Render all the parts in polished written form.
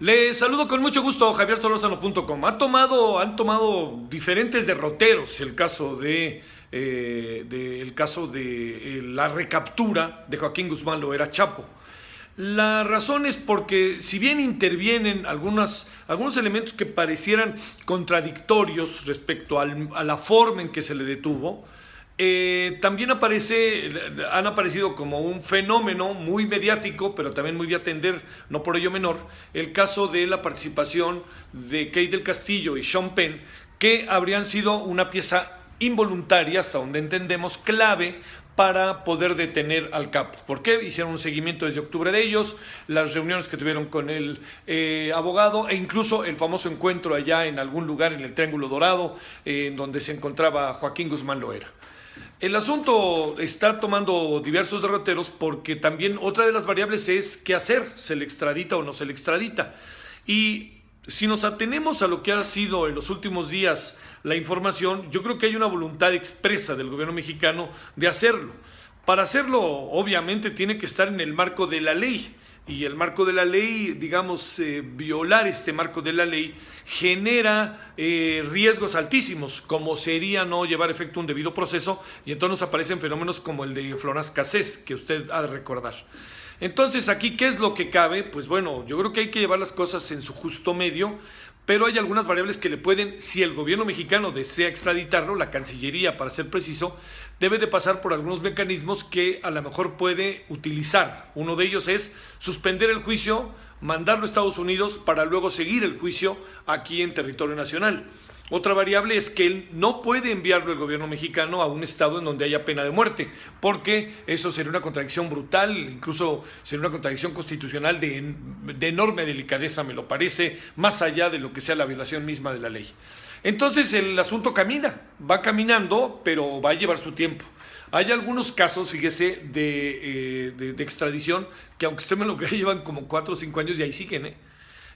Le saludo con mucho gusto, javiersolórzano.com. Han tomado diferentes derroteros el caso de la recaptura de Joaquín Guzmán Loera Chapo. La razón es porque si bien intervienen algunos elementos que parecieran contradictorios respecto a la forma en que se le detuvo, también han aparecido como un fenómeno muy mediático, pero también muy de atender, no por ello menor, el caso de la participación de Kate del Castillo y Sean Penn, que habrían sido una pieza involuntaria, hasta donde entendemos, clave para poder detener al capo. ¿Por qué? Hicieron un seguimiento desde octubre de ellos, las reuniones que tuvieron con el abogado e incluso el famoso encuentro allá en algún lugar en el Triángulo Dorado, en donde se encontraba Joaquín Guzmán Loera. El asunto está tomando diversos derroteros porque también otra de las variables es qué hacer, se le extradita o no se le extradita. Y si nos atenemos a lo que ha sido en los últimos días la información, yo creo que hay una voluntad expresa del gobierno mexicano de hacerlo. Para hacerlo, obviamente, tiene que estar en el marco de la ley. Y el marco de la ley, digamos, violar este marco de la ley genera riesgos altísimos, como sería no llevar a efecto un debido proceso, y entonces aparecen fenómenos como el de Florence Cassés, que usted ha de recordar. Entonces, aquí, ¿qué es lo que cabe? Pues bueno, yo creo que hay que llevar las cosas en su justo medio, pero hay algunas variables que le pueden, si el gobierno mexicano desea extraditarlo, la Cancillería, para ser preciso, debe de pasar por algunos mecanismos que a lo mejor puede utilizar. Uno de ellos es suspender el juicio, mandarlo a Estados Unidos para luego seguir el juicio aquí en territorio nacional. Otra variable es que él no puede enviarlo el gobierno mexicano a un estado en donde haya pena de muerte, porque eso sería una contradicción brutal, incluso sería una contradicción constitucional de enorme delicadeza, me lo parece, más allá de lo que sea la violación misma de la ley. Entonces el asunto va caminando, pero va a llevar su tiempo. Hay algunos casos, fíjese, de extradición que, aunque usted me lo crea, llevan como 4 o 5 años y ahí siguen, ¿eh?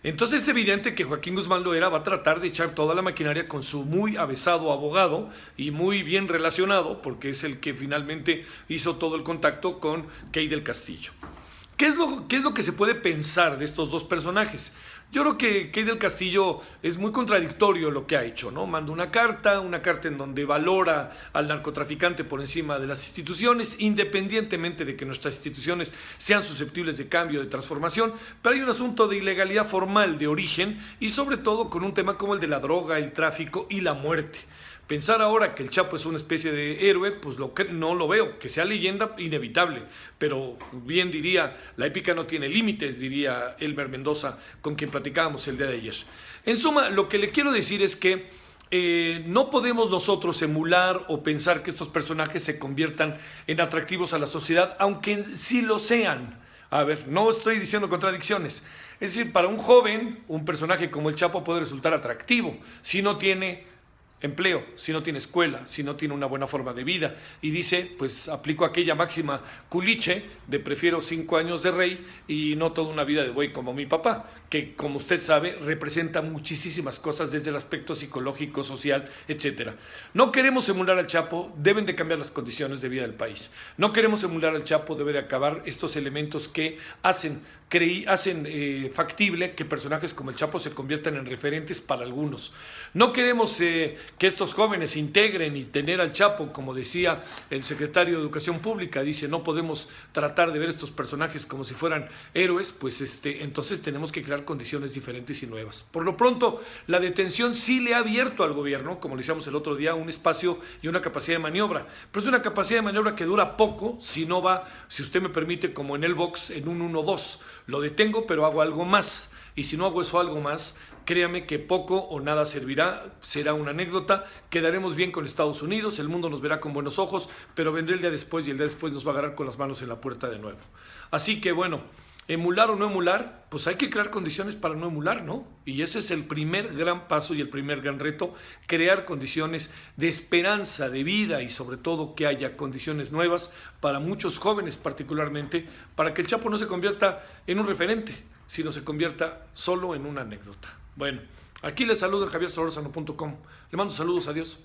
Entonces es evidente que Joaquín Guzmán Loera va a tratar de echar toda la maquinaria con su muy avesado abogado y muy bien relacionado, porque es el que finalmente hizo todo el contacto con Kate del Castillo. ¿Qué es lo que se puede pensar de estos dos personajes? Yo creo que Kate del Castillo es muy contradictorio lo que ha hecho, ¿no? Manda una carta en donde valora al narcotraficante por encima de las instituciones, independientemente de que nuestras instituciones sean susceptibles de cambio, de transformación, pero hay un asunto de ilegalidad formal de origen y sobre todo con un tema como el de la droga, el tráfico y la muerte. Pensar ahora que el Chapo es una especie de héroe, pues no lo veo. Que sea leyenda, inevitable. Pero bien diría, la épica no tiene límites, diría Elmer Mendoza, con quien platicábamos el día de ayer. En suma, lo que le quiero decir es que no podemos nosotros emular o pensar que estos personajes se conviertan en atractivos a la sociedad, aunque sí lo sean. A ver, no estoy diciendo contradicciones. Es decir, para un joven, un personaje como el Chapo puede resultar atractivo si no tiene empleo, si no tiene escuela, si no tiene una buena forma de vida. Y dice, pues aplico aquella máxima culiche de prefiero 5 años de rey y no toda una vida de buey como mi papá, que como usted sabe representa muchísimas cosas desde el aspecto psicológico, social, etcétera. No queremos emular al Chapo, deben de cambiar las condiciones de vida del país. No queremos emular al Chapo, debe de acabar estos elementos que hacen factible que personajes como el Chapo se conviertan en referentes para algunos. No queremos que estos jóvenes se integren y tener al Chapo, como decía el secretario de Educación Pública, dice, no podemos tratar de ver estos personajes como si fueran héroes, pues entonces tenemos que crear condiciones diferentes y nuevas. Por lo pronto, la detención sí le ha abierto al gobierno, como le decíamos el otro día, un espacio y una capacidad de maniobra, pero es una capacidad de maniobra que dura poco si no va, si usted me permite, como en el box, en un 1-2. Lo detengo, pero hago algo más. Y si no hago eso algo más, créame que poco o nada servirá, será una anécdota, quedaremos bien con Estados Unidos, el mundo nos verá con buenos ojos, pero vendrá el día después y el día después nos va a agarrar con las manos en la puerta de nuevo. Así que bueno, emular o no emular, pues hay que crear condiciones para no emular, ¿no? Y ese es el primer gran paso y el primer gran reto, crear condiciones de esperanza, de vida y sobre todo que haya condiciones nuevas para muchos jóvenes particularmente, para que el Chapo no se convierta en un referente, sino se convierta solo en una anécdota. Bueno, aquí les saludo en javiersolórzano.com. Le mando saludos, adiós.